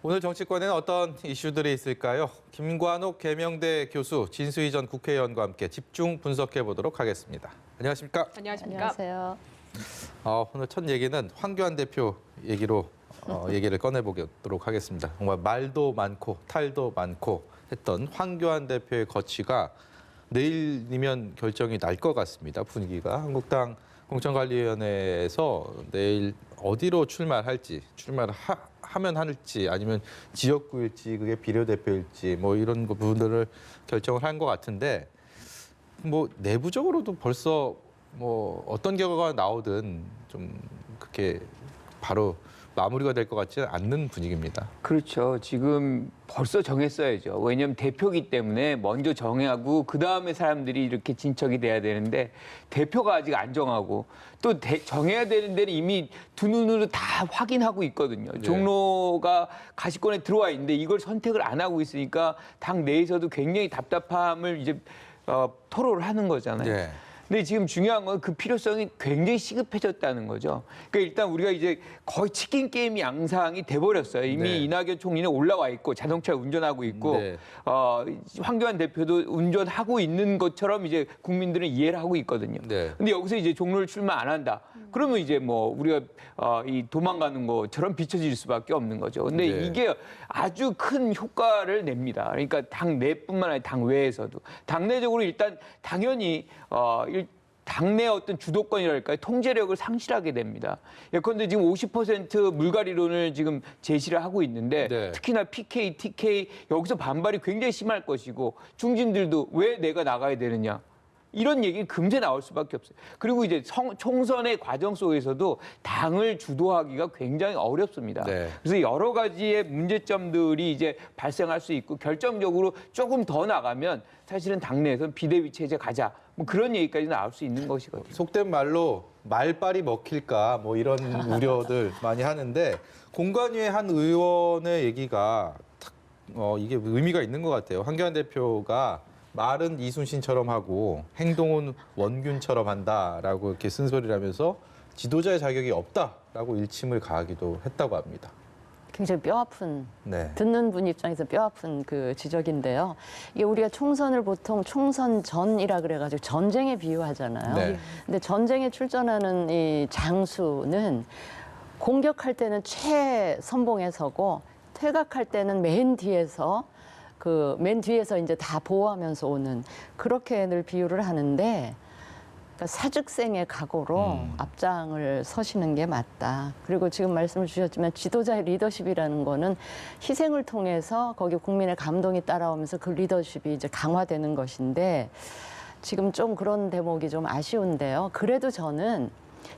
오늘 정치권에는 어떤 이슈들이 있을까요? 김관옥 계명대 교수, 진수희 전 국회의원과 함께 집중 분석해 보도록 하겠습니다. 안녕하십니까? 안녕하세요. 오늘 첫 얘기는 황교안 대표 얘기로 얘기를 꺼내보도록 하겠습니다. 정말 말도 많고 탈도 많고 했던 황교안 대표의 거취가 내일이면 결정이 날 것 같습니다. 분위기가 한국당 공천관리위원회에서 내일 어디로 출마할지, 출마를 하면 할지, 아니면 지역구일지, 그게 비례대표일지, 뭐 이런 부분들을 결정을 한 것 같은데, 뭐 내부적으로도 벌써 뭐 어떤 결과가 나오든 좀 그렇게 바로 마무리가 될 것 같지는 않는 분위기입니다. 그렇죠. 지금 벌써 정했어야죠. 왜냐하면 대표기 때문에 먼저 정하고 그다음에 사람들이 이렇게 진척이 돼야 되는데 대표가 아직 안 정하고 또 정해야 되는 데는 이미 두 눈으로 다 확인하고 있거든요. 네. 종로가 가시권에 들어와 있는데 이걸 선택을 안 하고 있으니까 당 내에서도 굉장히 답답함을 이제 토로를 하는 거잖아요. 네. 근데 지금 중요한 건 그 필요성이 굉장히 시급해졌다는 거죠. 그러니까 일단 우리가 이제 거의 치킨 게임 양상이 돼버렸어요. 이미 네. 이낙연 총리는 올라와 있고 자동차를 운전하고 있고 네. 황교안 대표도 운전하고 있는 것처럼 이제 국민들은 이해를 하고 있거든요. 네. 근데 여기서 이제 종로를 출마 안 한다. 그러면 이제 뭐 우리가 이 도망가는 것처럼 비춰질 수밖에 없는 거죠. 근데 네. 이게 아주 큰 효과를 냅니다. 그러니까 당 내뿐만 아니라 당 외에서도 당내적으로 일단 당연히 당내 어떤 주도권이랄까요, 통제력을 상실하게 됩니다. 예컨대 지금 50% 물갈이론을 지금 제시를 하고 있는데 네. 특히나 PK, TK 여기서 반발이 굉장히 심할 것이고 중진들도 왜 내가 나가야 되느냐. 이런 얘기는 금세 나올 수밖에 없어요. 그리고 이제 총선의 과정 속에서도 당을 주도하기가 굉장히 어렵습니다. 네. 그래서 여러 가지의 문제점들이 이제 발생할 수 있고 결정적으로 조금 더 나가면 사실은 당내에서는 비대위 체제 가자. 뭐 그런 얘기까지 나올 수 있는 것이거든요. 속된 말로 말빨이 먹힐까 뭐 이런 우려들 많이 하는데 공관위의 한 의원의 얘기가 이게 의미가 있는 것 같아요. 황교안 대표가 말은 이순신처럼 하고 행동은 원균처럼 한다라고 이렇게 쓴소리를 하면서 지도자의 자격이 없다라고 일침을 가하기도 했다고 합니다. 굉장히 뼈아픈, 네. 듣는 분 입장에서 뼈아픈 그 지적인데요. 이게 우리가 총선을 보통 총선 전이라 그래가지고 전쟁에 비유하잖아요. 네. 근데 전쟁에 출전하는 이 장수는 공격할 때는 최선봉에 서고 퇴각할 때는 맨 뒤에서 이제 다 보호하면서 오는 그렇게 늘 비유를 하는데 그러니까 사직생의 각오로 앞장을 서시는 게 맞다. 그리고 지금 말씀을 주셨지만 지도자의 리더십이라는 거는 희생을 통해서 거기 국민의 감동이 따라오면서 그 리더십이 이제 강화되는 것인데 지금 좀 그런 대목이 좀 아쉬운데요. 그래도 저는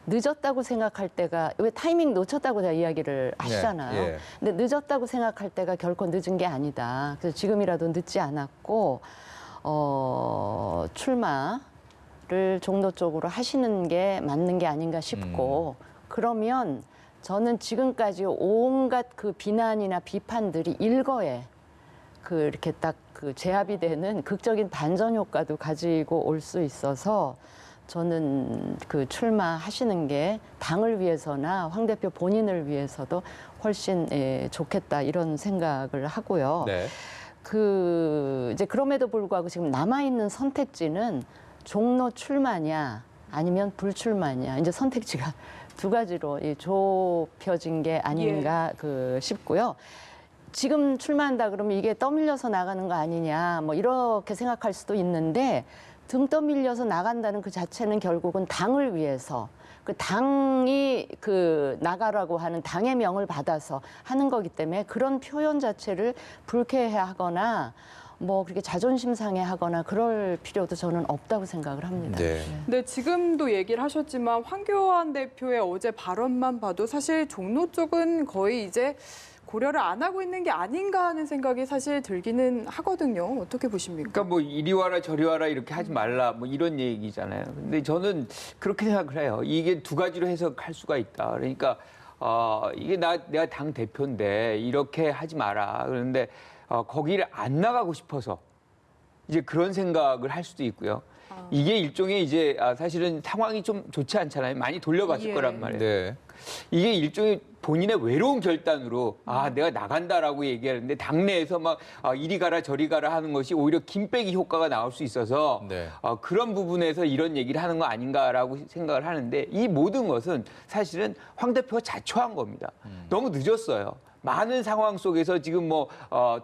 늦었다고 생각할 때가 왜 타이밍 놓쳤다고 제가 이야기를 하시잖아요. 예. 근데 늦었다고 생각할 때가 결코 늦은 게 아니다. 그래서 지금이라도 늦지 않았고 출마를 종로 쪽으로 하시는 게 맞는 게 아닌가 싶고 그러면 저는 지금까지 온갖 그 비난이나 비판들이 일거에 이렇게 딱 제압이 되는 극적인 반전 효과도 가지고 올 수 있어서 저는 출마하시는 게 당을 위해서나 황 대표 본인을 위해서도 훨씬 좋겠다 이런 생각을 하고요. 네. 이제 그럼에도 불구하고 지금 남아 있는 선택지는 종로 출마냐 아니면 불출마냐 이제 선택지가 두 가지로 좁혀진 게 아닌가 싶고요. 지금 출마한다 그러면 이게 떠밀려서 나가는 거 아니냐 뭐 이렇게 생각할 수도 있는데 등 떠밀려서 나간다는 그 자체는 결국은 당을 위해서 그 당이 나가라고 하는 당의 명을 받아서 하는 거기 때문에 그런 표현 자체를 불쾌해하거나 뭐 그렇게 자존심 상해하거나 그럴 필요도 저는 없다고 생각을 합니다. 네. 네, 지금도 얘기를 하셨지만 황교안 대표의 어제 발언만 봐도 사실 종로 쪽은 거의 이제 고려를 안 하고 있는 게 아닌가 하는 생각이 사실 들기는 하거든요. 어떻게 보십니까? 그러니까 뭐 이리 와라 저리 와라 이렇게 하지 말라 뭐 이런 얘기잖아요. 근데 저는 그렇게 생각을 해요. 이게 두 가지로 해석할 수가 있다. 그러니까 이게 내가 당 대표인데 이렇게 하지 마라. 그런데 거기를 안 나가고 싶어서 이제 그런 생각을 할 수도 있고요. 이게 일종의 이제 사실은 상황이 좀 좋지 않잖아요. 많이 돌려봤을 예. 거란 말이에요. 네. 이게 일종의 본인의 외로운 결단으로 내가 나간다라고 얘기하는데 당내에서 막 이리 가라 저리 가라 하는 것이 오히려 김빼기 효과가 나올 수 있어서 네. 그런 부분에서 이런 얘기를 하는 거 아닌가라고 생각을 하는데 이 모든 것은 사실은 황 대표가 자초한 겁니다. 너무 늦었어요. 많은 상황 속에서 지금 뭐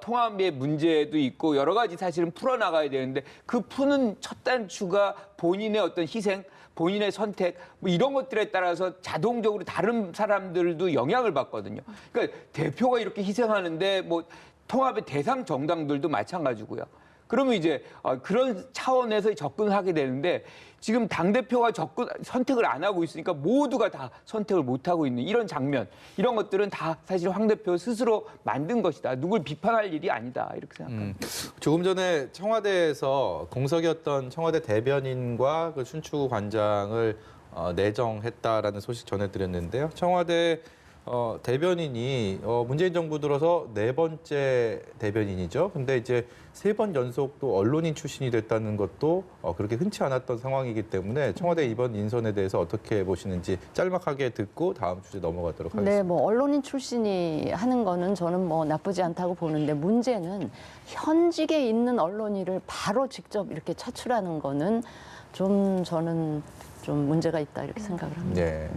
통합의 문제도 있고 여러 가지 사실은 풀어나가야 되는데 그 푸는 첫 단추가 본인의 어떤 희생, 본인의 선택 뭐 이런 것들에 따라서 자동적으로 다른 사람들도 영향을 받거든요. 그러니까 대표가 이렇게 희생하는데 뭐 통합의 대상 정당들도 마찬가지고요. 그러면 이제 그런 차원에서 접근하게 되는데 지금 당대표가 선택을 안 하고 있으니까 모두가 다 선택을 못 하고 있는 이런 장면, 이런 것들은 다 사실 황 대표 스스로 만든 것이다. 누굴 비판할 일이 아니다. 이렇게 생각합니다. 조금 전에 청와대에서 공석이었던 청와대 대변인과 그 춘추 관장을 내정했다라는 소식 전해드렸는데요. 청와대 대변인이 문재인 정부 들어서 4번째 대변인이죠. 근데 이제 3번 연속 또 언론인 출신이 됐다는 것도 그렇게 흔치 않았던 상황이기 때문에 청와대 이번 인선에 대해서 어떻게 보시는지 짤막하게 듣고 다음 주제 넘어가도록 하겠습니다. 네, 뭐 언론인 출신이 하는 거는 저는 뭐 나쁘지 않다고 보는데 문제는 현직에 있는 언론인을 바로 직접 이렇게 차출하는 거는 좀 저는 좀 문제가 있다 이렇게 생각을 합니다. 네.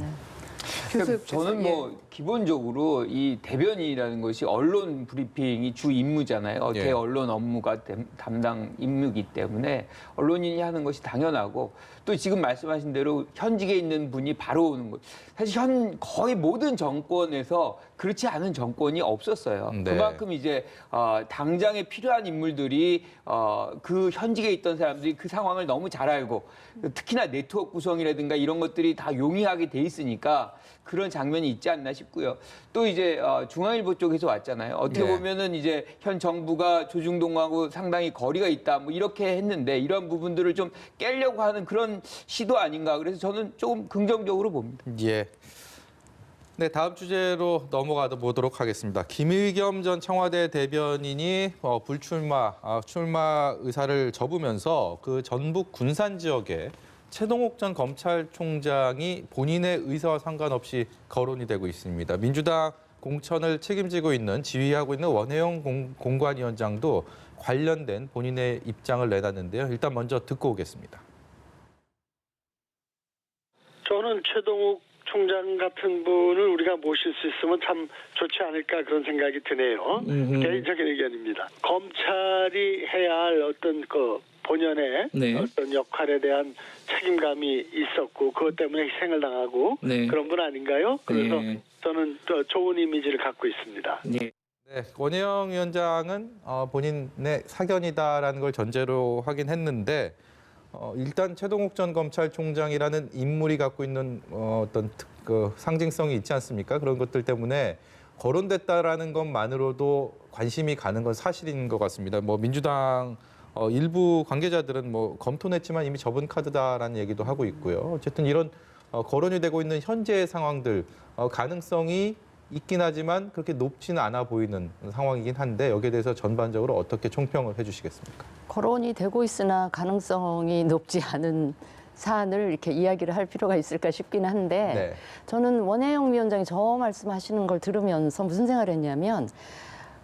그러니까 저는 뭐 기본적으로 이 대변인이라는 것이 언론 브리핑이 주 임무잖아요. 예. 대언론 업무가 담당 임무이기 때문에 언론인이 하는 것이 당연하고 또 지금 말씀하신 대로 현직에 있는 분이 바로 오는 것. 사실 거의 모든 정권에서 그렇지 않은 정권이 없었어요. 네. 그만큼 이제 당장에 필요한 인물들이 그 현직에 있던 사람들이 그 상황을 너무 잘 알고 특히나 네트워크 구성이라든가 이런 것들이 다 용이하게 돼 있으니까 그런 장면이 있지 않나 싶고요. 또 이제 중앙일보 쪽에서 왔잖아요. 어떻게 네. 보면은 이제 현 정부가 조중동하고 상당히 거리가 있다 뭐 이렇게 했는데 이런 부분들을 좀 깨려고 하는 그런 시도 아닌가. 그래서 저는 조금 긍정적으로 봅니다. 예. 네, 다음 주제로 넘어가 보도록 하겠습니다. 김의겸 전 청와대 대변인이 출마 의사를 접으면서 그 전북 군산 지역에 최동욱 전 검찰총장이 본인의 의사와 상관없이 거론이 되고 있습니다. 민주당 공천을 책임지고 있는 지휘하고 있는 원혜영 공관위원장도 관련된 본인의 입장을 내놨는데요. 일단 먼저 듣고 오겠습니다. 저는 최동욱 총장 같은 분을 우리가 모실 수 있으면 참 좋지 않을까 그런 생각이 드네요. 개인적인 의견입니다. 검찰이 해야 할 어떤 그 본연의 어떤 역할에 대한 책임감이 있었고 그것 때문에 희생을 당하고 그런 분 아닌가요? 그래서 저는 또 좋은 이미지를 갖고 있습니다. 네, 원혜영 위원장은 본인의 사견이다라는 걸 전제로 하긴 했는데 일단 최동욱 전 검찰총장이라는 인물이 갖고 있는 어떤 상징성이 있지 않습니까? 그런 것들 때문에 거론됐다라는 것만으로도 관심이 가는 건 사실인 것 같습니다. 뭐 민주당 일부 관계자들은 뭐 검토했지만 이미 접은 카드다라는 얘기도 하고 있고요. 어쨌든 이런 거론이 되고 있는 현재의 상황들 가능성이 있긴 하지만 그렇게 높지는 않아 보이는 상황이긴 한데 여기에 대해서 전반적으로 어떻게 총평을 해주시겠습니까? 거론이 되고 있으나 가능성이 높지 않은 사안을 이렇게 이야기를 할 필요가 있을까 싶긴 한데 네. 저는 원혜영 위원장이 저 말씀하시는 걸 들으면서 무슨 생각을 했냐면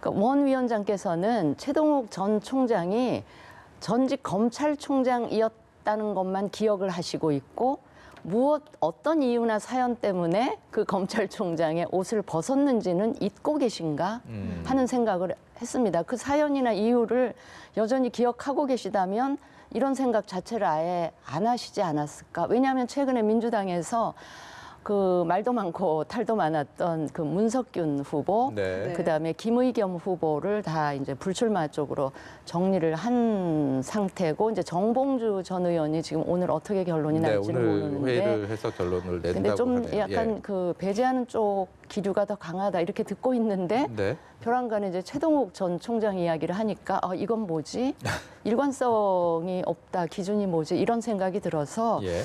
원 위원장께서는 최동욱 전 총장이 전직 검찰총장이었다는 것만 기억을 하시고 있고 어떤 이유나 사연 때문에 그 검찰총장의 옷을 벗었는지는 잊고 계신가 하는 생각을 했습니다. 그 사연이나 이유를 여전히 기억하고 계시다면 이런 생각 자체를 아예 안 하시지 않았을까? 왜냐하면 최근에 민주당에서 그 말도 많고 탈도 많았던 그 문석균 후보, 네. 그다음에 김의겸 후보를 다 이제 불출마 쪽으로 정리를 한 상태고 이제 정봉주 전 의원이 지금 오늘 어떻게 결론이 네, 날지는 오늘 모르는데 회의를 해서 결론을 낸다고 근데 좀 하네요. 약간 그 배제하는 쪽 기류가 더 강하다 이렇게 듣고 있는데 네. 벼랑간에 이제 최동욱 전 총장 이야기를 하니까 이건 뭐지? 일관성이 없다. 기준이 뭐지? 이런 생각이 들어서 예.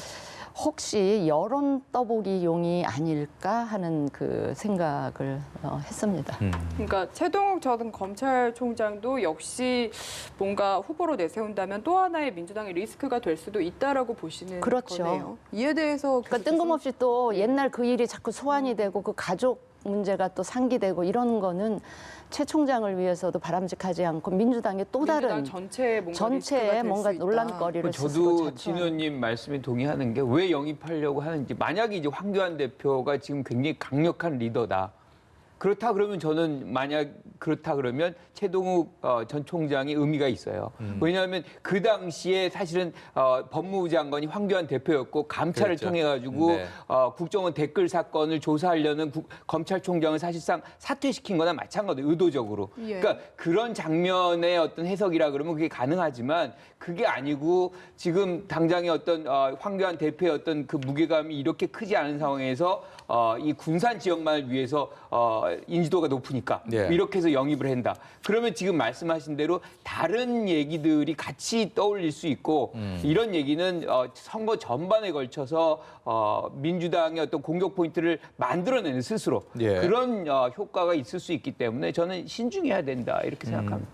혹시 여론 떠보기용이 아닐까 하는 그 생각을 했습니다. 그러니까 최동욱 전 검찰총장도 역시 뭔가 후보로 내세운다면 또 하나의 민주당의 리스크가 될 수도 있다라고 보시는 그렇죠. 거네요. 이에 대해서 그러니까 뜬금없이 또 옛날 그 일이 자꾸 소환이 되고 그 가족 문제가 또 상기되고 이런 거는 최 총장을 위해서도 바람직하지 않고 민주당의 또 다른 민주당 전체에 뭔가 전체에 리스크가 될 뭔가 수 있다. 논란거리를 스스로 저도 자초하는. 진 의원님 말씀에 동의하는 게 왜 영입하려고 하는지, 만약에 이제 황교안 대표가 지금 굉장히 강력한 리더다. 그렇다 그러면 저는 만약 그렇다 그러면 최동욱 전 총장이 의미가 있어요. 왜냐하면 그 당시에 사실은 법무부 장관이 황교안 대표였고 감찰을 그렇죠. 통해 가지고 네. 국정원 댓글 사건을 조사하려는 검찰총장을 사실상 사퇴시킨 거나 마찬가지예요. 의도적으로. 예. 그러니까 그런 장면의 어떤 해석이라 그러면 그게 가능하지만 그게 아니고 지금 당장의 어떤 황교안 대표의 어떤 그 무게감이 이렇게 크지 않은 상황에서 이 군산 지역만을 위해서 인지도가 높으니까 예. 이렇게 해서 영입을 한다. 그러면 지금 말씀하신 대로 다른 얘기들이 같이 떠올릴 수 있고 이런 얘기는 선거 전반에 걸쳐서 민주당의 어떤 공격 포인트를 만들어내는 스스로 예. 그런 효과가 있을 수 있기 때문에 저는 신중해야 된다 이렇게 생각합니다.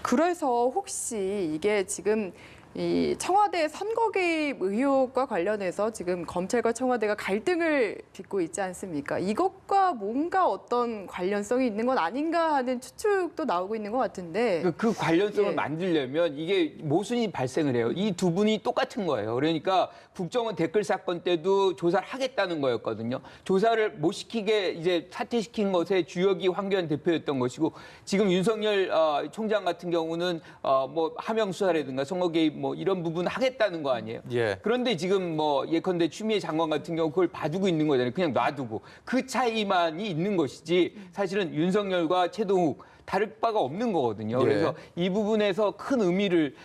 그래서 혹시 이게 지금 이 청와대 선거 개입 의혹과 관련해서 지금 검찰과 청와대가 갈등을 빚고 있지 않습니까? 이것과 뭔가 어떤 관련성이 있는 건 아닌가 하는 추측도 나오고 있는 것 같은데. 그 관련성을 예. 만들려면 이게 모순이 발생을 해요. 이 두 분이 똑같은 거예요. 그러니까 국정원 댓글 사건 때도 조사를 하겠다는 거였거든요. 조사를 못 시키게 이제 사퇴시킨 것의 주역이 황교안 대표였던 것이고 지금 윤석열 총장 같은 경우는 뭐 하명 수사라든가 선거 개입 뭐 이런 부분 하겠다는 거 아니에요. 예. 그런데 지금 뭐 예컨대 추미애 장관 같은 경우 그걸 봐주고 있는 거잖아요. 그냥 놔두고 그 차이만이 있는 것이지 사실은 윤석열과 최동욱 다를 바가 없는 거거든요. 예. 그래서 이 부분에서 큰 의미를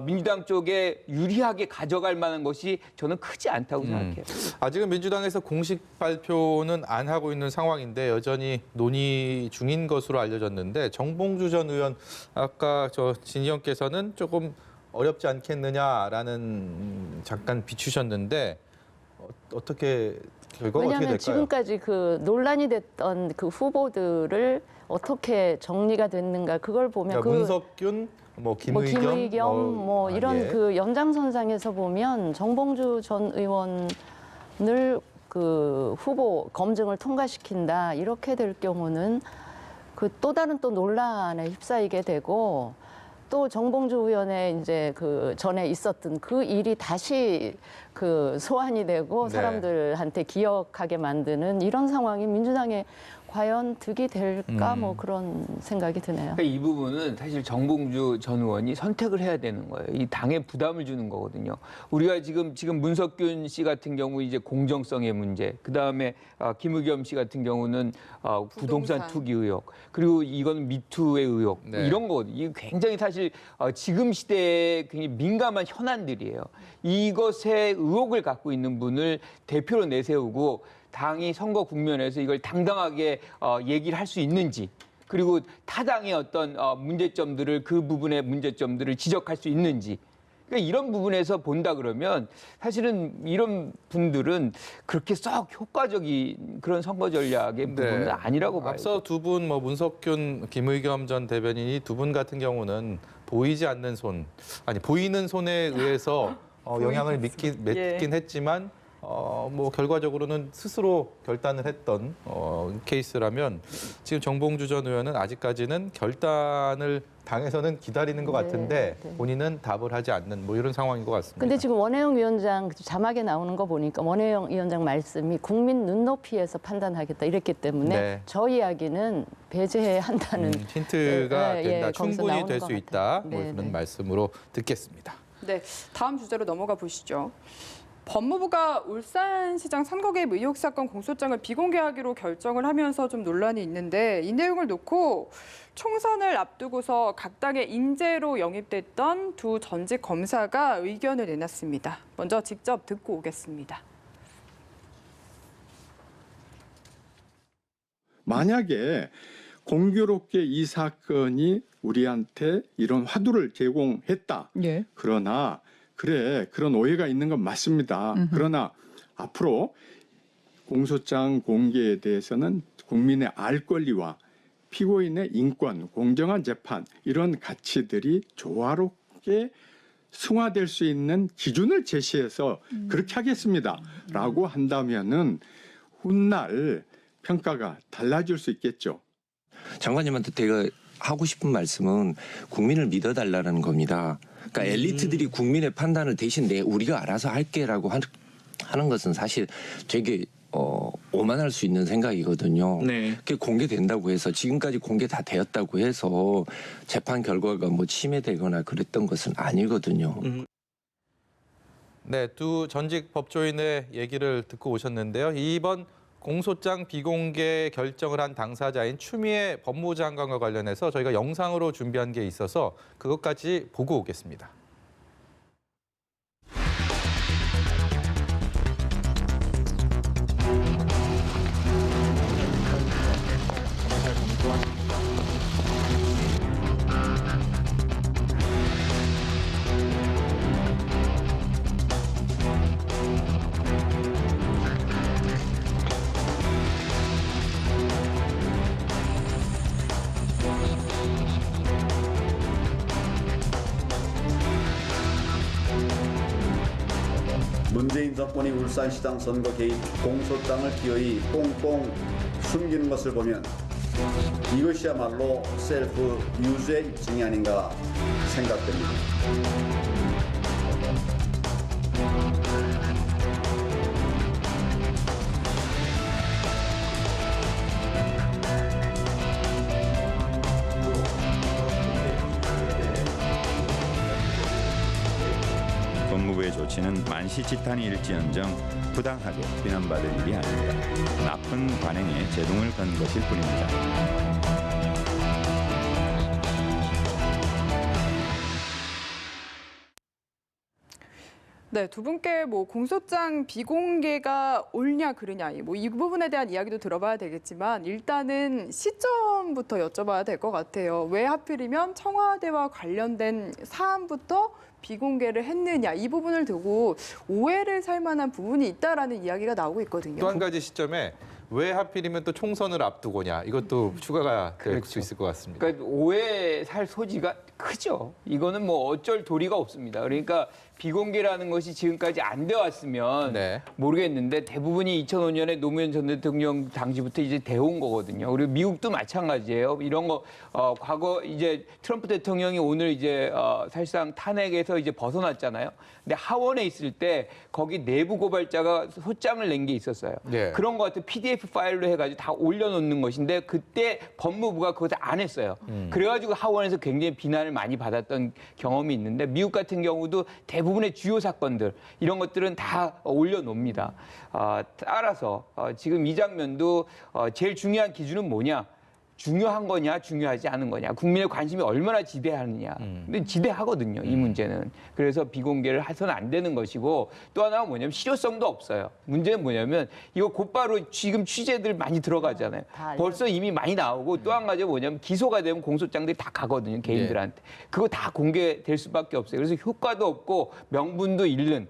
민주당 쪽에 유리하게 가져갈 만한 것이 저는 크지 않다고 생각해요. 아직은 민주당에서 공식 발표는 안 하고 있는 상황인데 여전히 논의 중인 것으로 알려졌는데 정봉주 전 의원 아까 진 의원께서는 조금 어렵지 않겠느냐라는 잠깐 비추셨는데 어떻게 결과가 어떻게 왜냐하면 될까요? 지금까지 그 논란이 됐던 그 후보들을 어떻게 정리가 됐는가 그걸 보면 그러니까 문석균, 뭐 김의겸, 뭐 이런 예. 그 연장선상에서 보면 정봉주 전 의원을 그 후보 검증을 통과시킨다 이렇게 될 경우는 그 또 다른 또 논란에 휩싸이게 되고 또 정봉주 의원의 이제 그 전에 있었던 그 일이 다시 그 소환이 되고 네. 사람들한테 기억하게 만드는 이런 상황이 민주당에 과연 득이 될까 뭐 그런 생각이 드네요. 그러니까 이 부분은 사실 정봉주 전 의원이 선택을 해야 되는 거예요. 이 당에 부담을 주는 거거든요. 우리가 지금 문석균 씨 같은 경우 이제 공정성의 문제, 그 다음에 김의겸 씨 같은 경우는 부동산 투기 의혹, 그리고 이건 미투의 의혹 네. 이런 거거든요. 이게 굉장히 사실 지금 시대에 굉장히 민감한 현안들이에요. 이것에 의혹을 갖고 있는 분을 대표로 내세우고 당이 선거 국면에서 이걸 당당하게 얘기를 할 수 있는지 그리고 타당의 어떤 문제점들을 그 부분의 문제점들을 지적할 수 있는지 그러니까 이런 부분에서 본다 그러면 사실은 이런 분들은 그렇게 썩 효과적인 그런 선거 전략의 부분은 아니라고 봐요. 앞서 두 분 뭐 문석균, 김의겸 전 대변인이 두 분 같은 경우는 보이지 않는 손, 아니 보이는 손에 의해서 영향을 맺긴 했지만 뭐 결과적으로는 스스로 결단을 했던 케이스라면 지금 정봉주 전 의원은 아직까지는 결단을 당에서는 기다리는 것 같은데 네. 본인은 답을 하지 않는 뭐 이런 상황인 것 같습니다. 근데 지금 원혜영 위원장 자막에 나오는 거 보니까 원혜영 위원장 말씀이 국민 눈높이에서 판단하겠다 이랬기 때문에 네. 저 이야기는 배제해야 한다는 힌트가 네, 된다. 거기서 충분히 나오는 될 것 수 같아요. 있다. 뭐 네, 이런 네. 말씀으로 듣겠습니다. 네, 다음 주제로 넘어가 보시죠. 법무부가 울산시장 선거 개입 의혹 사건 공소장을 비공개하기로 결정을 하면서 좀 논란이 있는데 이 내용을 놓고 총선을 앞두고서 각 당의 인재로 영입됐던 두 전직 검사가 의견을 내놨습니다. 먼저 직접 듣고 오겠습니다. 만약에 공교롭게 이 사건이 우리한테 이런 화두를 제공했다. 예. 그러나 그래, 그런 오해가 있는 건 맞습니다. 그러나 앞으로 공소장 공개에 대해서는 국민의 알 권리와 피고인의 인권, 공정한 재판 이런 가치들이 조화롭게 승화될 수 있는 기준을 제시해서 그렇게 하겠습니다라고 한다면은 훗날 평가가 달라질 수 있겠죠. 장관님한테 제가 하고 싶은 말씀은 국민을 믿어달라는 겁니다. 그러니까 엘리트들이 국민의 판단을 대신 우리가 알아서 할게라고 하는 것은 사실 되게 오만할 수 있는 생각이거든요. 네. 그게 공개된다고 해서 지금까지 공개 다 되었다고 해서 재판 결과가 뭐 침해되거나 그랬던 것은 아니거든요. 네, 두 전직 법조인의 얘기를 듣고 오셨는데요. 이번 공소장 비공개 결정을 한 당사자인 추미애 법무장관과 관련해서 저희가 영상으로 준비한 게 있어서 그것까지 보고 오겠습니다. 문재인 정권이 울산시장 선거 개입 공소장을 기어이 꽁꽁 숨기는 것을 보면 이것이야말로 셀프 유죄 입증이 아닌가 생각됩니다. 법무부의 조치는 만시지탄이일지언정 부당하게 비난받을 일이 아닙니다. 나쁜 관행에 제동을 건 것일 뿐입니다. 네, 두 분께 뭐 공소장 비공개가 옳냐 그르냐 이 부분에 대한 이야기도 들어봐야 되겠지만 일단은 시점부터 여쭤봐야 될 것 같아요. 왜 하필이면 청와대와 관련된 사안부터 비공개를 했느냐 이 부분을 두고 오해를 살 만한 부분이 있다라는 이야기가 나오고 있거든요. 또 한 가지 시점에 왜 하필이면 또 총선을 앞두고냐 이것도 추가가 될 수 있을 것 같습니다. 그러니까 오해 살 소지가 크죠. 이거는 뭐 어쩔 도리가 없습니다. 그러니까 비공개라는 것이 지금까지 안 돼 왔으면 네. 모르겠는데 대부분이 2005년에 노무현 전 대통령 당시부터 이제 돼온 거거든요. 그리고 미국도 마찬가지예요. 이런 거 과거 이제 트럼프 대통령이 오늘 이제 사실상 탄핵에서 이제 벗어났잖아요. 근데 하원에 있을 때 거기 내부 고발자가 소장을 낸 게 있었어요. 네. 그런 거 같은 PDF 파일로 해가지고 다 올려놓는 것인데 그때 법무부가 그것을 안 했어요. 그래가지고 하원에서 굉장히 비난을 많이 받았던 경험이 있는데 미국 같은 경우도 대부분의 주요 사건들 이런 것들은 다 올려놓습니다. 따라서 지금 이 장면도 제일 중요한 기준은 뭐냐? 중요한 거냐, 중요하지 않은 거냐, 국민의 관심이 얼마나 지대하느냐. 근데 지대하거든요, 이 문제는. 그래서 비공개를 해서는 안 되는 것이고 또 하나가 뭐냐면 실효성도 없어요. 문제는 뭐냐면 이거 곧바로 지금 취재들 많이 들어가잖아요. 벌써 이미 많이 나오고 또 한 가지가 뭐냐면 기소가 되면 공소장들이 다 가거든요, 개인들한테. 그거 다 공개될 수밖에 없어요. 그래서 효과도 없고 명분도 잃는.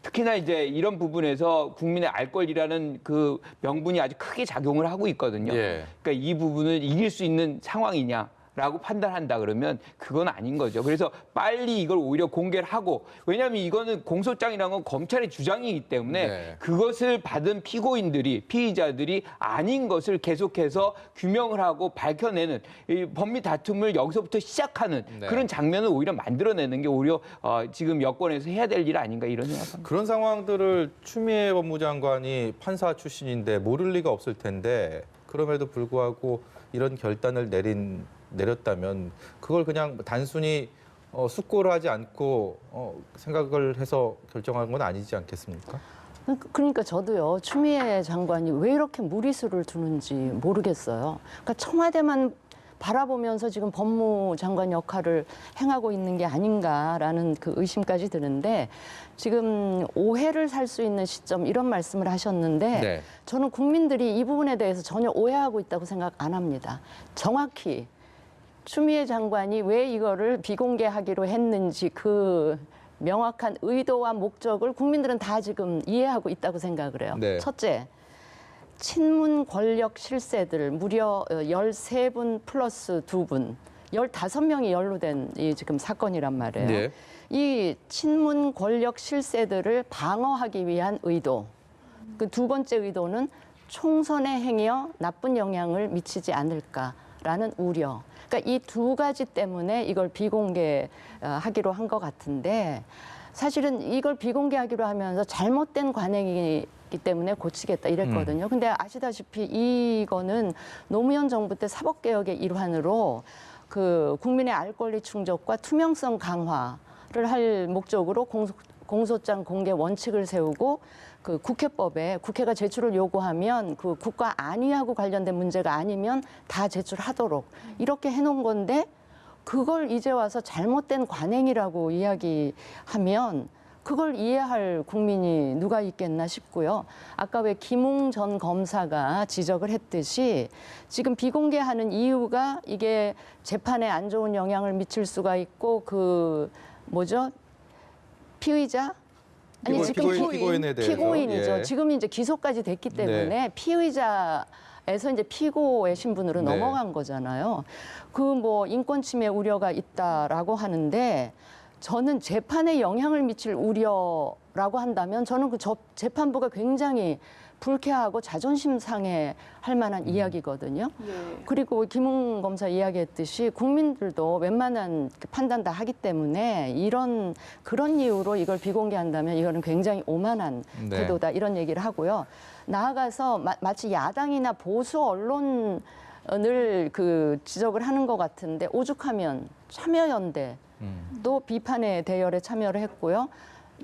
특히나 이제 이런 부분에서 국민의 알 권리라는 그 명분이 아주 크게 작용을 하고 있거든요. 예. 그러니까 이 부분을 이길 수 있는 상황이냐라고 판단한다 그러면 그건 아닌 거죠. 그래서 빨리 이걸 오히려 공개를 하고 왜냐하면 이거는 공소장이라는 건 검찰의 주장이기 때문에 네. 그것을 받은 피의자들이 아닌 것을 계속해서 규명을 하고 밝혀내는 이 법리 다툼을 여기서부터 시작하는 네. 그런 장면을 오히려 만들어내는 게 오히려 지금 여권에서 해야 될 일 아닌가 이런 생각합니다. 그런 상황들을 추미애 법무장관이 판사 출신인데 모를 리가 없을 텐데 그럼에도 불구하고 이런 결단을 내렸다면 그걸 그냥 단순히 숙고를 하지 않고 생각을 해서 결정한 건 아니지 않겠습니까? 그러니까 저도요, 추미애 장관이 왜 이렇게 무리수를 두는지 모르겠어요. 그러니까 청와대만 바라보면서 지금 법무장관 역할을 행하고 있는 게 아닌가라는 그 의심까지 드는데 지금 오해를 살 수 있는 시점 이런 말씀을 하셨는데 네. 저는 국민들이 이 부분에 대해서 전혀 오해하고 있다고 생각 안 합니다. 정확히 추미애 장관이 왜 이거를 비공개하기로 했는지 그 명확한 의도와 목적을 국민들은 다 지금 이해하고 있다고 생각을 해요. 네. 첫째, 친문 권력 실세들 무려 13분 플러스 2분, 15명이 연루된 이 지금 사건이란 말이에요. 네. 이 친문 권력 실세들을 방어하기 위한 의도. 그 두 번째 의도는 총선에 행여 나쁜 영향을 미치지 않을까라는 우려. 그러니까 이 두 가지 때문에 이걸 비공개하기로 한 것 같은데 사실은 이걸 비공개하기로 하면서 잘못된 관행이기 때문에 고치겠다 이랬거든요. 근데 아시다시피 이거는 노무현 정부 때 사법개혁의 일환으로 그 국민의 알 권리 충족과 투명성 강화를 할 목적으로 공소장 공개 원칙을 세우고 그 국회법에 국회가 제출을 요구하면 그 국가 안위하고 관련된 문제가 아니면 다 제출하도록 이렇게 해놓은 건데 그걸 이제 와서 잘못된 관행이라고 이야기하면 그걸 이해할 국민이 누가 있겠나 싶고요. 아까 왜 김웅 전 검사가 지적을 했듯이 지금 비공개하는 이유가 이게 재판에 안 좋은 영향을 미칠 수가 있고 그 뭐죠? 피의자? 아니 지금 피고인에 대해서. 피고인이죠. 예. 지금 이제 기소까지 됐기 때문에 피의자에서 이제 피고의 신분으로 네. 넘어간 거잖아요. 그 뭐 인권 침해 우려가 있다라고 하는데 저는 재판에 영향을 미칠 우려라고 한다면 저는 그 재판부가 굉장히 불쾌하고 자존심 상해 할 만한 이야기거든요. 그리고 김웅 검사 이야기했듯이 국민들도 웬만한 판단 다 하기 때문에 그런 이유로 이걸 비공개한다면 이거는 굉장히 오만한 네. 태도다 이런 얘기를 하고요. 나아가서 마치 야당이나 보수 언론을 그 지적을 하는 것 같은데 오죽하면 참여연대도 비판의 대열에 참여를 했고요.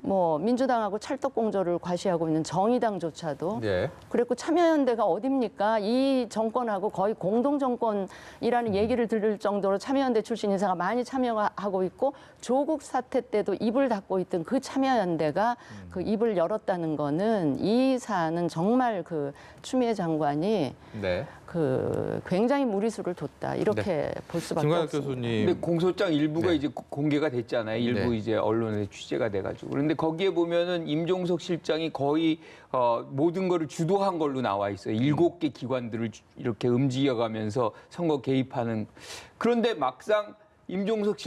뭐 민주당하고 찰떡공조를 과시하고 있는 정의당조차도 네. 그랬고 참여연대가 어딥니까? 이 정권하고 거의 공동정권이라는 얘기를 들을 정도로 참여연대 출신 인사가 많이 참여하고 있고 조국 사태 때도 입을 닫고 있던 그 참여연대가 그 입을 열었다는 거는 이 사안은 정말 그 추미애 장관이 네. 그 굉장히 무리수를 뒀다 이렇게 볼 수밖에 김관혁 없습니다. 교수님. 근데 공소장 일부가 네. 이제 공개가 됐잖아요. 일부 네. 이제 언론에 취재가 돼가지고. 그런데 거기에 보면은 임종석 실장이 거의 모든 거를 주도한 걸로 나와 있어요. 7개 기관들을 이렇게 움직여가면서 선거 개입하는. 그런데 막상 임종석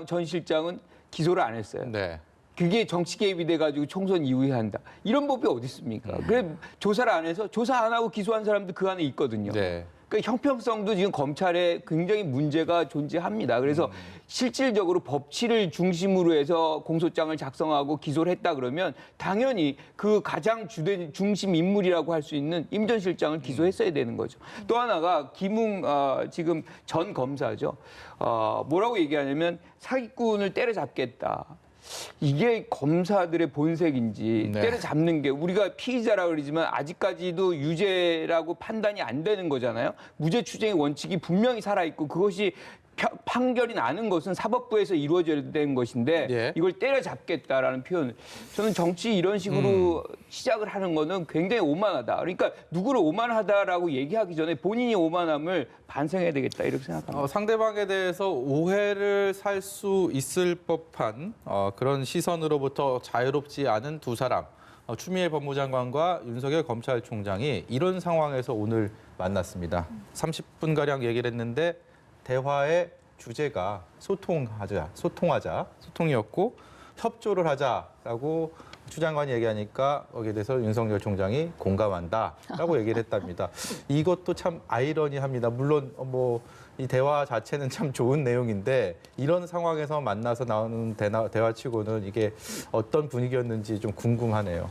전 실장은 기소를 안 했어요. 네. 그게 정치 개입이 돼가지고 총선 이후에 한다. 이런 법이 어디 있습니까? 그래 조사를 안 해서 조사 안 하고 기소한 사람도 그 안에 있거든요. 네. 그러니까 형평성도 지금 검찰에 굉장히 문제가 존재합니다. 그래서 실질적으로 법치를 중심으로 해서 공소장을 작성하고 기소를 했다 그러면 당연히 그 가장 주된 중심 인물이라고 할 수 있는 임 전 실장을 기소했어야 되는 거죠. 또 하나가 김웅 지금 전 검사죠. 뭐라고 얘기하냐면 사기꾼을 때려잡겠다. 이게 검사들의 본색인지 네. 때려잡는 게 우리가 피의자라고 그러지만 아직까지도 유죄라고 판단이 안 되는 거잖아요. 무죄 추정의 원칙이 분명히 살아있고 그것이 판결이 나는 것은 사법부에서 이루어져야 되는 것인데 예. 이걸 때려잡겠다라는 표현. 저는 정치 이런 식으로 시작을 하는 거는 굉장히 오만하다. 그러니까 누구를 오만하다라고 얘기하기 전에 본인이 오만함을 반성해야 되겠다 이렇게 생각합니다. 상대방에 대해서 오해를 살 수 있을 법한 그런 시선으로부터 자유롭지 않은 두 사람. 추미애 법무장관과 윤석열 검찰총장이 이런 상황에서 오늘 만났습니다. 30분가량 얘기를 했는데 대화의 주제가 소통이었고 협조를 하자라고 추 장관이 얘기하니까 거기에 대해서 윤석열 총장이 공감한다라고 얘기를 했답니다. 이것도 참 아이러니합니다. 물론 이 대화 자체는 참 좋은 내용인데 이런 상황에서 만나서 나오는 대화치고는 이게 어떤 분위기였는지 좀 궁금하네요.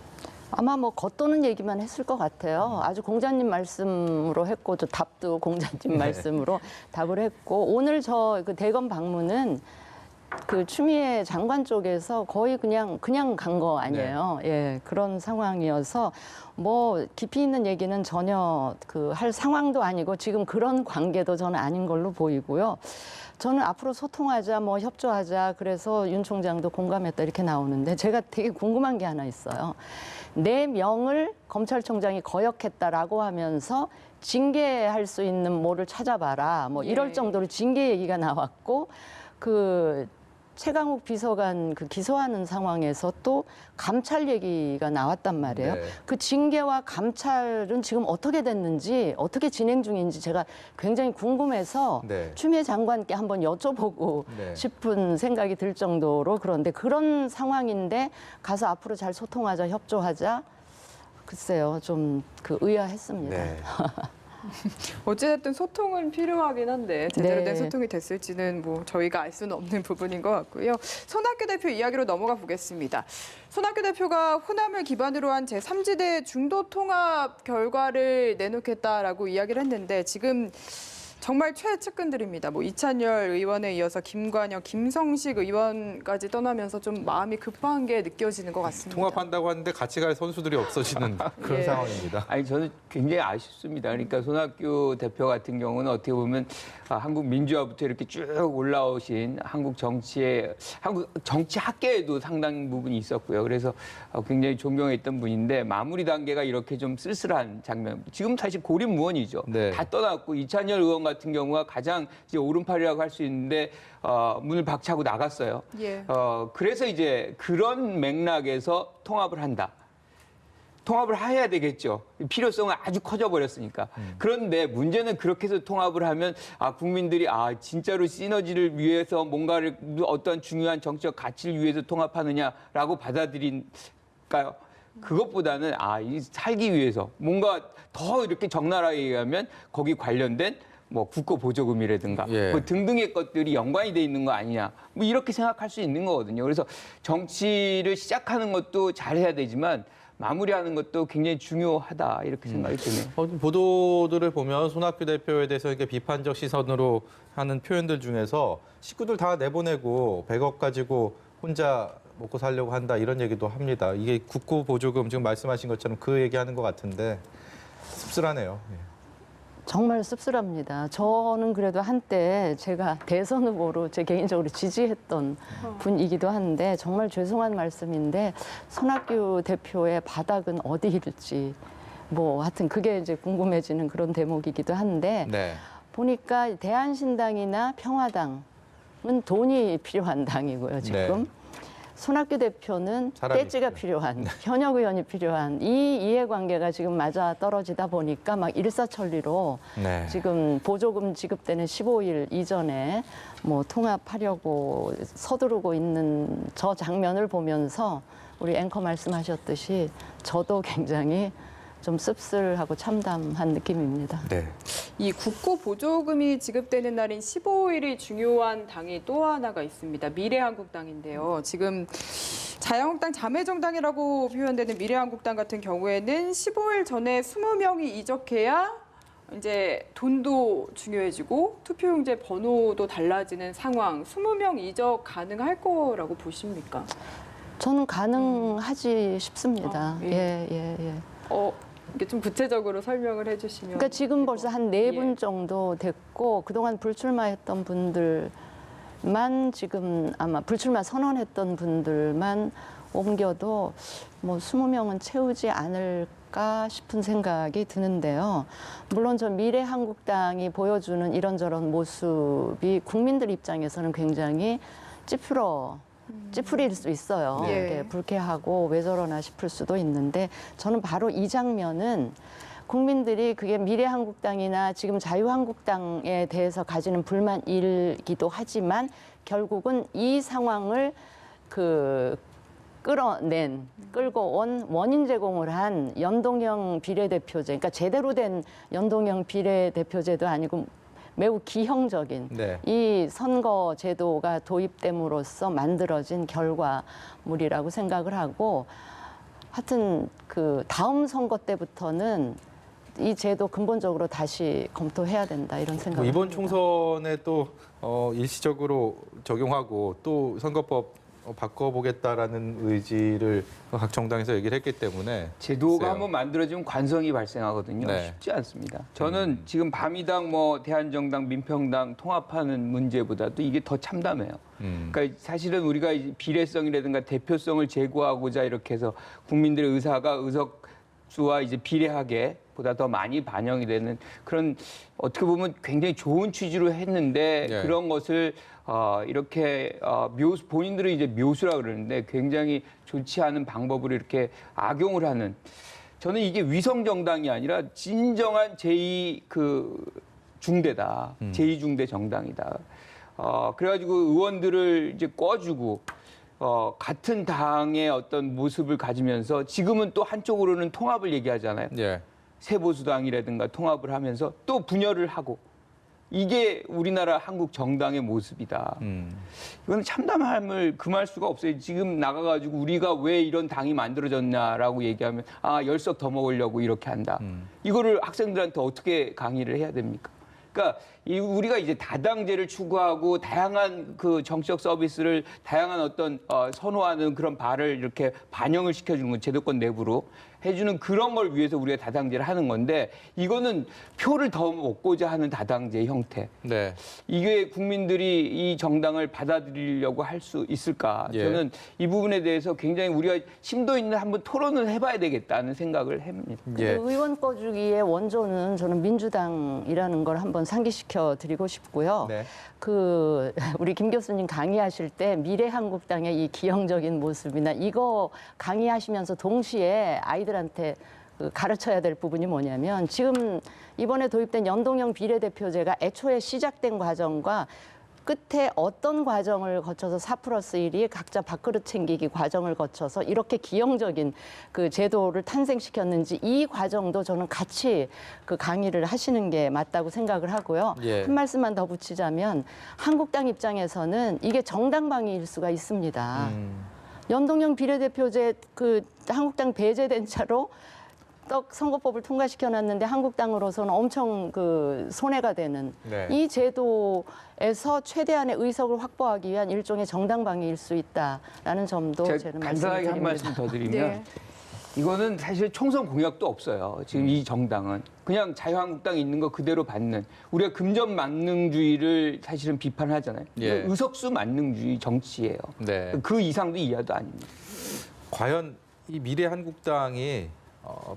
아마 뭐 겉도는 얘기만 했을 것 같아요. 아주 공자님 말씀으로 했고 또 답도 공자님 말씀으로 답을 했고 오늘 저 그 대검 방문은 그 추미애 장관 쪽에서 거의 그냥 간 거 아니에요. 예, 그런 상황이어서 뭐 깊이 있는 얘기는 전혀 할 상황도 아니고 지금 그런 관계도 저는 아닌 걸로 보이고요. 저는 앞으로 소통하자, 뭐 협조하자, 그래서 윤 총장도 공감했다 이렇게 나오는데 제가 되게 궁금한 게 하나 있어요. 내 명을 검찰총장이 거역했다라고 하면서 징계할 수 있는 뭐를 찾아봐라. 뭐 이럴 정도로 징계 얘기가 나왔고 최강욱 비서관 그 기소하는 상황에서 또 감찰 얘기가 나왔단 말이에요. 네. 그 징계와 감찰은 지금 어떻게 됐는지, 어떻게 진행 중인지 제가 굉장히 궁금해서 네. 추미애 장관께 한번 여쭤보고 네. 싶은 생각이 들 정도로, 그런데 그런 상황인데 가서 앞으로 잘 소통하자, 협조하자, 글쎄요, 좀 그 의아했습니다. 네. 어찌됐든 소통은 필요하긴 한데 제대로 된 네. 소통이 됐을지는 뭐 저희가 알 수는 없는 부분인 것 같고요. 손학규 대표 이야기로 넘어가 보겠습니다. 손학규 대표가 호남을 기반으로 한 제3지대 중도 통합 결과를 내놓겠다라고 이야기를 했는데 지금 정말 최측근들입니다. 뭐 이찬열 의원에 이어서 김관영, 김성식 의원까지 떠나면서 좀 마음이 급한 게 느껴지는 것 같습니다. 통합한다고 하는데 같이 갈 선수들이 없어지는 그런 예. 상황입니다. 아니 저는 굉장히 아쉽습니다. 그러니까 손학규 대표 같은 경우는 어떻게 보면 한국 민주화부터 이렇게 쭉 올라오신 한국 정치 학계에도 상당 부분이 있었고요. 그래서 굉장히 존경했던 분인데 마무리 단계가 이렇게 좀 쓸쓸한 장면. 지금 사실 고립무원이죠. 네. 다 떠났고 이찬열 의원 같은 경우가 가장 이제 오른팔이라고 할 수 있는데 문을 박차고 나갔어요. 예. 그래서 이제 그런 맥락에서 통합을 한다. 통합을 해야 되겠죠. 필요성은 아주 커져버렸으니까. 그런데 문제는 그렇게 해서 통합을 하면 국민들이 진짜로 시너지를 위해서 뭔가를 어떤 중요한 정치적 가치를 위해서 통합하느냐라고 받아들일까요? 그것보다는 이 살기 위해서 뭔가 더 이렇게 적나라하게 얘기하면 거기 관련된 뭐 국고 보조금이라든가 예. 뭐 등등의 것들이 연관이 돼 있는 거 아니냐 뭐 이렇게 생각할 수 있는 거거든요. 그래서 정치를 시작하는 것도 잘해야 되지만 마무리하는 것도 굉장히 중요하다 이렇게 생각이 드네요. 보도들을 보면 손학규 대표에 대해서 이렇게 비판적 시선으로 하는 표현들 중에서 식구들 다 내보내고 100억 가지고 혼자 먹고 살려고 한다 이런 얘기도 합니다. 이게 국고 보조금 지금 말씀하신 것처럼 그 얘기하는 것 같은데 씁쓸하네요. 예. 정말 씁쓸합니다. 저는 그래도 한때 제가 대선 후보로 제 개인적으로 지지했던 분이기도 한데 정말 죄송한 말씀인데 손학규 대표의 바닥은 어디일지 뭐 하여튼 그게 이제 궁금해지는 그런 대목이기도 한데 네. 보니까 대한신당이나 평화당은 돈이 필요한 당이고요, 지금. 네. 손학규 대표는 사람이 떼찌가 필요한, 현역 의원이 필요한 이 이해관계가 지금 맞아 떨어지다 보니까 막 일사천리로 네. 지금 보조금 지급되는 15일 이전에 뭐 통합하려고 서두르고 있는 저 장면을 보면서 우리 앵커 말씀하셨듯이 저도 굉장히 좀 씁쓸하고 참담한 느낌입니다. 네. 이 국고 보조금이 지급되는 날인 15일이 중요한 당이 또 하나가 있습니다. 미래한국당인데요. 지금 자유한국당 자매정당이라고 표현되는 미래한국당 같은 경우에는 15일 전에 20명이 이적해야 이제 돈도 중요해지고 투표용지 번호도 달라지는 상황. 20명 이적 가능할 거라고 보십니까? 저는 가능하지 싶습니다. 예. 이게 좀 구체적으로 설명을 해주시면. 그러니까 지금 벌써 한 네 분 예. 정도 됐고 그동안 불출마했던 분들만 지금 아마 불출마 선언했던 분들만 옮겨도 뭐 20명은 채우지 않을까 싶은 생각이 드는데요. 물론 저 미래한국당이 보여주는 이런저런 모습이 국민들 입장에서는 굉장히 찌푸릴 수 있어요. 네. 이렇게 불쾌하고 왜 저러나 싶을 수도 있는데 저는 바로 이 장면은 국민들이 그게 미래한국당이나 지금 자유한국당에 대해서 가지는 불만이기도 하지만 결국은 이 상황을 끌고 온 원인 제공을 한 연동형 비례대표제, 그러니까 제대로 된 연동형 비례대표제도 아니고 매우 기형적인 네. 이 선거 제도가 도입됨으로써 만들어진 결과물이라고 생각을 하고 하여튼 그 다음 선거 때부터는 이 제도 근본적으로 다시 검토해야 된다 이런 생각을 이번 합니다. 총선에 또 일시적으로 적용하고 또 선거법 바꿔보겠다라는 의지를 각 정당에서 얘기를 했기 때문에 제도가 글쎄요. 한번 만들어지면 관성이 발생하거든요. 네. 쉽지 않습니다. 저는 지금 바미당, 뭐 대한정당, 민평당 통합하는 문제보다도 이게 더 참담해요. 그러니까 사실은 우리가 이제 비례성이라든가 대표성을 제고하고자 이렇게 해서 국민들의 의사가 의석수와 이제 비례하게 것보다 더 많이 반영이 되는 그런 어떻게 보면 굉장히 좋은 취지로 했는데 예. 그런 것을 이렇게 본인들은 이제 묘수라 그러는데 굉장히 좋지 않은 방법으로 이렇게 악용을 하는 저는 이게 위성 정당이 아니라 진정한 제2 중대다. 제2중대 정당이다. 그래가지고 의원들을 이제 꿔주고 같은 당의 어떤 모습을 가지면서 지금은 또 한쪽으로는 통합을 얘기하잖아요. 예. 새보수당이라든가 통합을 하면서 또 분열을 하고 이게 우리나라 한국 정당의 모습이다. 이건 참담함을 금할 수가 없어요. 지금 나가가지고 우리가 왜 이런 당이 만들어졌냐라고 얘기하면 열석 더 먹으려고 이렇게 한다. 이거를 학생들한테 어떻게 강의를 해야 됩니까? 그러니까 우리가 이제 다당제를 추구하고 다양한 그 정치적 서비스를 다양한 어떤 선호하는 그런 바를 이렇게 반영을 시켜주는 건 제도권 내부로 해주는 그런 걸 위해서 우리가 다당제를 하는 건데 이거는 표를 더 먹고자 하는 다당제 형태. 네. 이게 국민들이 이 정당을 받아들이려고 할 수 있을까? 예. 저는 이 부분에 대해서 굉장히 우리가 심도 있는 한번 토론을 해봐야 되겠다는 생각을 합니다. 예. 의원 꺼주기의 원조는 저는 민주당이라는 걸 한번 상기시켜 드리고 싶고요. 네. 우리 김 교수님 강의하실 때 미래한국당의 이 기형적인 모습이나 이거 강의하시면서 동시에 아이들한테 가르쳐야 될 부분이 뭐냐면 지금 이번에 도입된 연동형 비례대표제가 애초에 시작된 과정과 끝에 어떤 과정을 거쳐서 4+1이 각자 밥그릇 챙기기 과정을 거쳐서 이렇게 기형적인 그 제도를 탄생시켰는지 이 과정도 저는 같이 그 강의를 하시는 게 맞다고 생각을 하고요. 예. 한 말씀만 더 붙이자면 한국당 입장에서는 이게 정당방위일 수가 있습니다. 연동형 비례대표제 한국당 배제된 차로 선거법을 통과시켜놨는데 한국당으로서는 엄청 손해가 되는 네. 이 제도에서 최대한의 의석을 확보하기 위한 일종의 정당방위일 수 있다라는 점도 제가 저는 간단하게 한 말씀드립니다. 말씀 더 드리면 네. 이거는 사실 총선 공약도 없어요. 지금 이 정당은 그냥 자유한국당이 있는 거 그대로 받는 우리가 금전 만능주의를 사실은 비판하잖아요. 예. 의석수 만능주의 정치예요. 네. 그 이상도 이하도 아닙니다. 과연 이 미래한국당이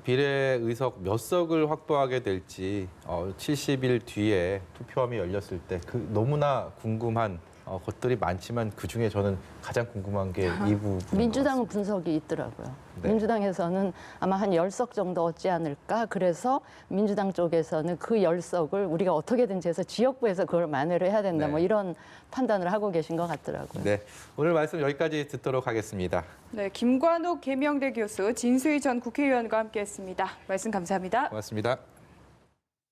비례 의석 몇 석을 확보하게 될지 70일 뒤에 투표함이 열렸을 때 너무나 궁금한 것들이 많지만 그중에 저는 가장 궁금한 게 이 부분. 민주당은 분석이 있더라고요. 네. 민주당에서는 아마 한 10석 정도 얻지 않을까. 그래서 민주당 쪽에서는 그 10석을 우리가 어떻게든지 해서 지역구에서 그걸 만회를 해야 된다. 네. 뭐 이런 판단을 하고 계신 것 같더라고요. 네, 오늘 말씀 여기까지 듣도록 하겠습니다. 네, 김관욱 계명대 교수, 진수희 전 국회의원과 함께했습니다. 말씀 감사합니다. 고맙습니다.